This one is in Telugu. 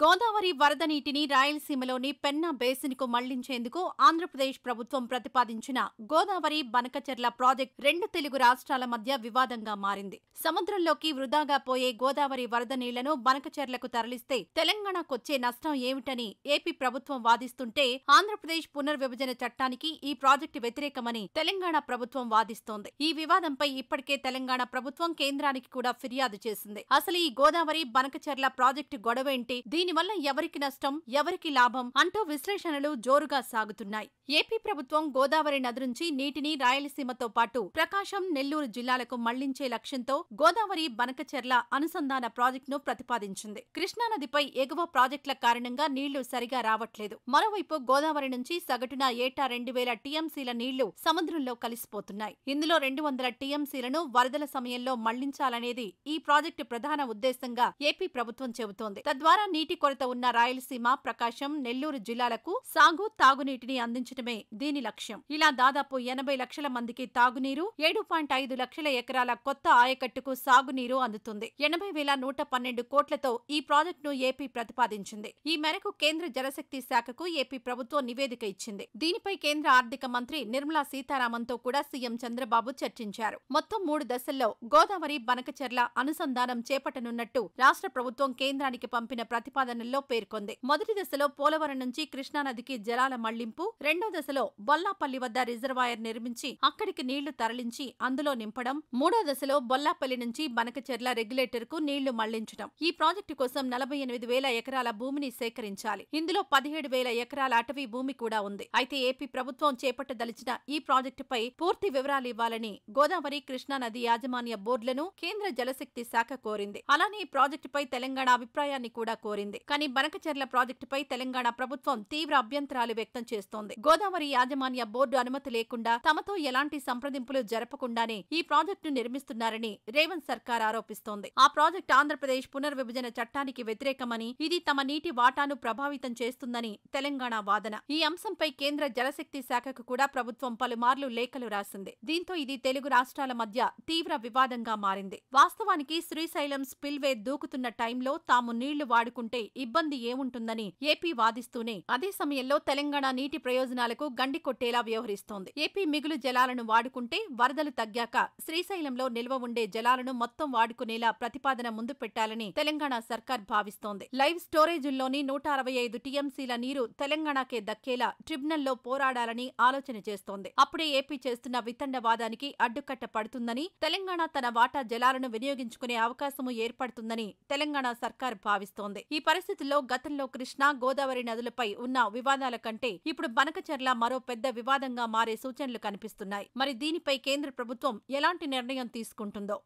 గోదావరి వరద నీటిని రాయలసీమలోని పెన్నా బేసిన్కు మళ్లించేందుకు ఆంధ్రప్రదేశ్ ప్రభుత్వం ప్రతిపాదించిన గోదావరి బనకచెర్ల ప్రాజెక్టు రెండు తెలుగు రాష్ట్రాల మధ్య వివాదంగా మారింది. సముద్రంలోకి వృధాగా పోయే గోదావరి వరద నీళ్లను బనకచెర్లకు తరలిస్తే తెలంగాణకొచ్చే నష్టం ఏమిటని ఏపీ ప్రభుత్వం వాదిస్తుంటే, ఆంధ్రప్రదేశ్ పునర్విభజన చట్టానికి ఈ ప్రాజెక్టు వ్యతిరేకమని తెలంగాణ ప్రభుత్వం వాదిస్తోంది. ఈ వివాదంపై ఇప్పటికే తెలంగాణ ప్రభుత్వం కేంద్రానికి కూడా ఫిర్యాదు చేసింది. అసలు ఈ గోదావరి బనకచెర్ల ప్రాజెక్టు గొడవేంటి, దీనివల్ల ఎవరికి నష్టం, ఎవరికి లాభం అంటూ విశ్లేషణలు జోరుగా సాగుతున్నాయి. ఏపీ ప్రభుత్వం గోదావరి నది నుంచి నీటిని రాయలసీమతో పాటు ప్రకాశం, నెల్లూరు జిల్లాలకు మళ్లించే లక్ష్యంతో గోదావరి బనకచెర్ల అనుసంధాన ప్రాజెక్టును ప్రతిపాదించింది. కృష్ణానదిపై ఎగువ ప్రాజెక్టుల కారణంగా నీళ్లు సరిగా రావట్లేదు. మరోవైపు గోదావరి నుంచి సగటున ఏటా 2000 టీఎంసీల నీళ్లు సముద్రంలో కలిసిపోతున్నాయి. ఇందులో 200 టీఎంసీలను వరదల సమయంలో మళ్లించాలనేది ఈ ప్రాజెక్టు ప్రధాన ఉద్దేశంగా ఏపీ ప్రభుత్వం చెబుతోంది. తద్వారా నీటి కొరత ఉన్న రాయలసీమ, ప్రకాశం, నెల్లూరు జిల్లాలకు సాగు, తాగునీటిని అందించడమే దీని లక్ష్యం. ఇలా దాదాపు 80 లక్షల మందికి తాగునీరు, 7.5 లక్షల ఎకరాల కొత్త ఆయకట్టుకు సాగునీరు అందుతుంది. 80,112 కోట్లతో ఈ ప్రాజెక్టును ఏపీ ప్రతిపాదించింది. ఈ మేరకు కేంద్ర జలశక్తి శాఖకు ఏపీ ప్రభుత్వం నివేదిక ఇచ్చింది. దీనిపై కేంద్ర ఆర్థిక మంత్రి నిర్మలా సీతారామన్తో కూడా సీఎం చంద్రబాబు చర్చించారు. మొత్తం 3 దశల్లో గోదావరి బనకచెర్ల అనుసంధానం చేపట్టనున్నట్టు రాష్ట్ర ప్రభుత్వం కేంద్రానికి పంపిన ప్రతిపాదనల్లో పేర్కొంది. మొదటి దశలో పోలవరం నుంచి కృష్ణానదికి జలాల మళ్లింపు, రెండో దశలో బొల్లాపల్లి వద్ద రిజర్వాయర్ నిర్మించి అక్కడికి నీళ్లు తరలించి అందులో నింపడం, మూడో దశలో బొల్లాపల్లి నుంచి బనకచెర్ల రెగ్యులేటర్ కు నీళ్లు మళ్లించడం. ఈ ప్రాజెక్టు కోసం 48,000 ఎకరాల భూమిని సేకరించాలి. ఇందులో 17,000 ఎకరాల అటవీ భూమి కూడా ఉంది. అయితే ఏపీ ప్రభుత్వం చేపట్టదలిచిన ఈ ప్రాజెక్టుపై పూర్తి వివరాలు ఇవ్వాలని గోదావరి, కృష్ణానది యాజమాన్య బోర్డులను కేంద్ర జలశక్తి శాఖ కోరింది. అలానే ఈ ప్రాజెక్టుపై తెలంగాణ అభిప్రాయాన్ని కూడా కోరింది. కానీ బనకచెర్ల ప్రాజెక్టుపై తెలంగాణ ప్రభుత్వం తీవ్ర అభ్యంతరాలు వ్యక్తం చేస్తోంది. గోదావరి యాజమాన్య బోర్డు అనుమతి లేకుండా, తమతో ఎలాంటి సంప్రదింపులు జరపకుండానే ఈ ప్రాజెక్టును నిర్మిస్తున్నారని రేవంత్ సర్కార్ ఆరోపిస్తోంది. ఆ ప్రాజెక్టు ఆంధ్రప్రదేశ్ పునర్విభజన చట్టానికి వ్యతిరేకమని, ఇది తమ నీటి వాటాను ప్రభావితం చేస్తుందని తెలంగాణ వాదన. ఈ అంశంపై కేంద్ర జలశక్తి శాఖకు కూడా ప్రభుత్వం పలుమార్లు లేఖలు రాసింది. దీంతో ఇది తెలుగు రాష్ట్రాల మధ్య తీవ్ర వివాదంగా మారింది. వాస్తవానికి శ్రీశైలం స్పిల్వే దూకుతున్న టైంలో తాము నీళ్లు వాడుకుంటే ఇబ్బంది ఏముంటుందని ఏపీ వాదిస్తూనే, అదే సమయంలో తెలంగాణ నీటి ప్రయోజనాలకు గండి కొట్టేలా వ్యవహరిస్తోంది. ఏపీ మిగులు జలాలను వాడుకుంటే వరదలు తగ్గాక శ్రీశైలంలో నిల్వ ఉండే జలాలను మొత్తం వాడుకునేలా ప్రతిపాదన ముందు పెట్టాలని తెలంగాణ సర్కార్ భావిస్తోంది. లైవ్ స్టోరేజుల్లోని 165 టీఎంసీల నీరు తెలంగాణకే దక్కేలా ట్రిబ్యునల్లో పోరాడాలని ఆలోచన చేస్తోంది. అప్పుడే ఏపీ చేస్తున్న వితండవాదానికి అడ్డుకట్ట పడుతుందని, తెలంగాణ తన వాటా జలాలను వినియోగించుకునే అవకాశము ఏర్పడుతుందని తెలంగాణ సర్కార్ భావిస్తోంది. ఈ పరిస్థితుల్లో గతంలో కృష్ణా, గోదావరి నదులపై ఉన్న వివాదాల కంటే ఇప్పుడు బనకచెర్ల మరో పెద్ద వివాదంగా మారే సూచనలు కనిపిస్తున్నాయి. మరి దీనిపై కేంద్ర ప్రభుత్వం ఎలాంటి నిర్ణయం తీసుకుంటుందో?